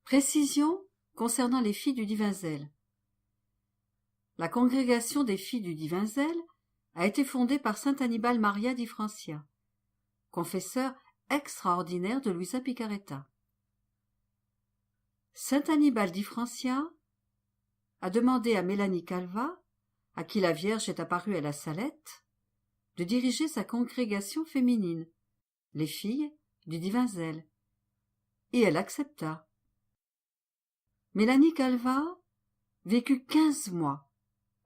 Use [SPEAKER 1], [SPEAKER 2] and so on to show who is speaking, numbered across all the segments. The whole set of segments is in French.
[SPEAKER 1] Précision concernant les filles du divin zèle. La congrégation des filles du divin zèle a été fondée par saint Annibale Maria di Francia, confesseur extraordinaire de Luisa Picaretta. Saint Annibale di Francia a demandé à Mélanie Calva, à qui la Vierge est apparue à la Salette, de diriger sa congrégation féminine, les filles du divin zèle, et elle accepta. Mélanie Calva vécut 15 mois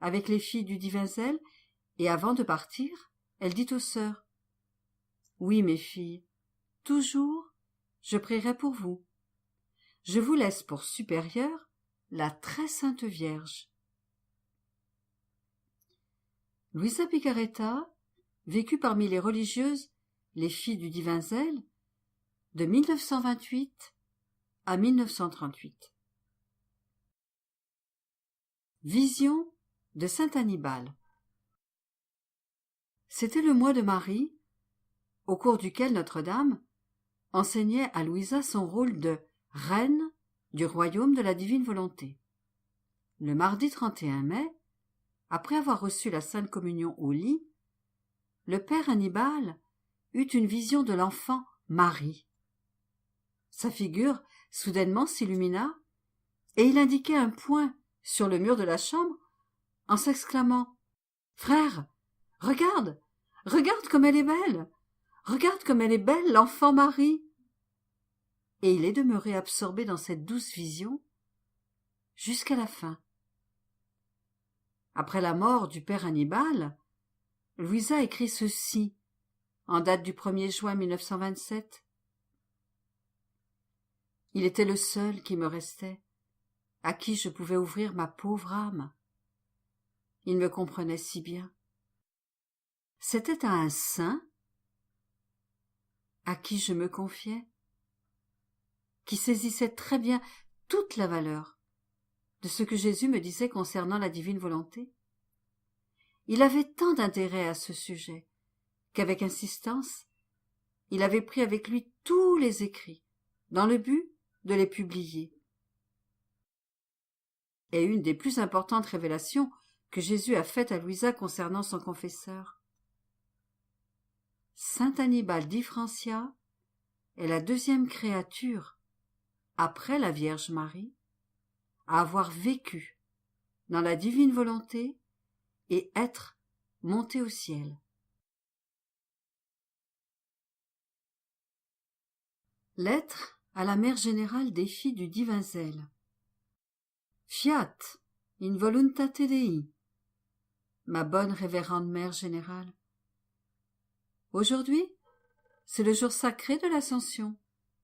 [SPEAKER 1] avec les filles du divin zèle, et avant de partir, elle dit aux sœurs: « Oui, mes filles, toujours je prierai pour vous. Je vous laisse pour supérieure la très sainte Vierge. » Luisa Picaretta vécut parmi les religieuses, les filles du divin zèle, de 1928 à 1938. Vision de saint Annibale. C'était le mois de Marie, au cours duquel Notre-Dame enseignait à Louisa son rôle de reine du royaume de la divine volonté. Le mardi 31 mai, après avoir reçu la Sainte Communion au lit, le père Annibale eut une vision de l'enfant Marie. Sa figure soudainement s'illumina, et il indiquait un point sur le mur de la chambre en s'exclamant: « Frère, regarde, regarde comme elle est belle, regarde comme elle est belle, l'enfant Marie !» Et il est demeuré absorbé dans cette douce vision jusqu'à la fin. Après la mort du père Annibale, Louisa écrit ceci, en date du 1er juin 1927. « Il était le seul qui me restait, à qui je pouvais ouvrir ma pauvre âme. Il me comprenait si bien. C'était à un saint à qui je me confiais, qui saisissait très bien toute la valeur de ce que Jésus me disait concernant la divine volonté. Il avait tant d'intérêt à ce sujet qu'avec insistance, il avait pris avec lui tous les écrits, dans le but de les publier. Et une des plus importantes révélations que Jésus a faites à Louisa concernant son confesseur. Saint Annibale di Francia est la deuxième créature, après la Vierge Marie, à avoir vécu dans la divine volonté et être montée au ciel. Lettre à la mère générale des filles du divin zèle. Fiat in voluntate Dei, ma bonne révérende mère générale. Aujourd'hui, c'est le jour sacré de l'Ascension,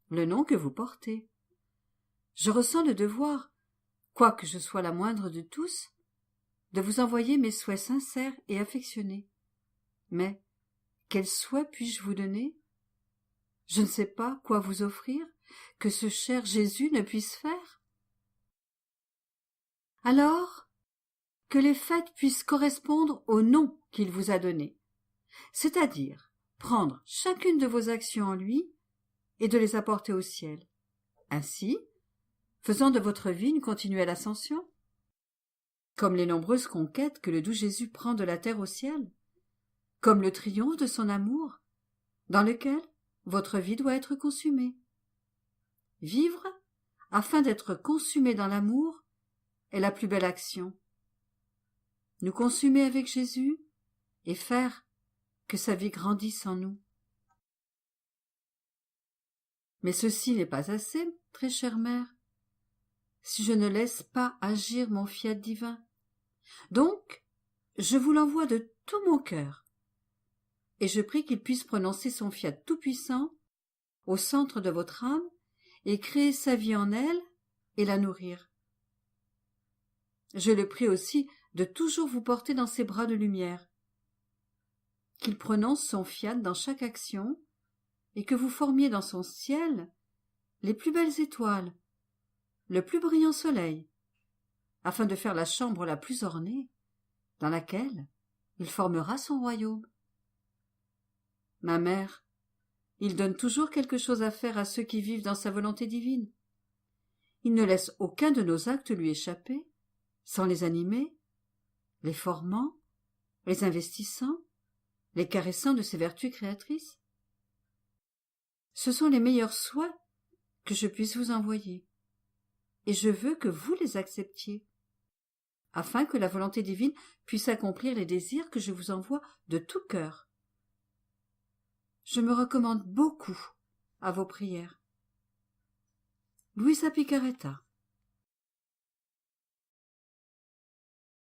[SPEAKER 1] le nom que vous portez. Je ressens le devoir, quoique je sois la moindre de tous, de vous envoyer mes souhaits sincères et affectionnés. Mais quels souhaits puis-je vous donner? Je ne sais pas quoi vous offrir que ce cher Jésus ne puisse faire. Alors, que les fêtes puissent correspondre au nom qu'il vous a donné, c'est-à-dire prendre chacune de vos actions en lui et de les apporter au ciel, ainsi faisant de votre vie une continuelle ascension, comme les nombreuses conquêtes que le doux Jésus prend de la terre au ciel, comme le triomphe de son amour, dans lequel votre vie doit être consumée. Vivre, afin d'être consumé dans l'amour, est la plus belle action. Nous consumer avec Jésus et faire que sa vie grandisse en nous. Mais ceci n'est pas assez, très chère mère, si je ne laisse pas agir mon fiat divin. Donc, je vous l'envoie de tout mon cœur, et je prie qu'il puisse prononcer son fiat tout-puissant au centre de votre âme et créer sa vie en elle et la nourrir. Je le prie aussi de toujours vous porter dans ses bras de lumière, qu'il prononce son fiat dans chaque action et que vous formiez dans son ciel les plus belles étoiles, le plus brillant soleil, afin de faire la chambre la plus ornée, dans laquelle il formera son royaume. Ma mère, il donne toujours quelque chose à faire à ceux qui vivent dans sa volonté divine. il ne laisse aucun de nos actes lui échapper, sans les animer, les formant, les investissant, les caressant de ses vertus créatrices. Ce sont les meilleurs soins que je puisse vous envoyer, et je veux que vous les acceptiez, afin que la volonté divine puisse accomplir les désirs que je vous envoie de tout cœur. Je me recommande beaucoup à vos prières. Luisa Picaretta.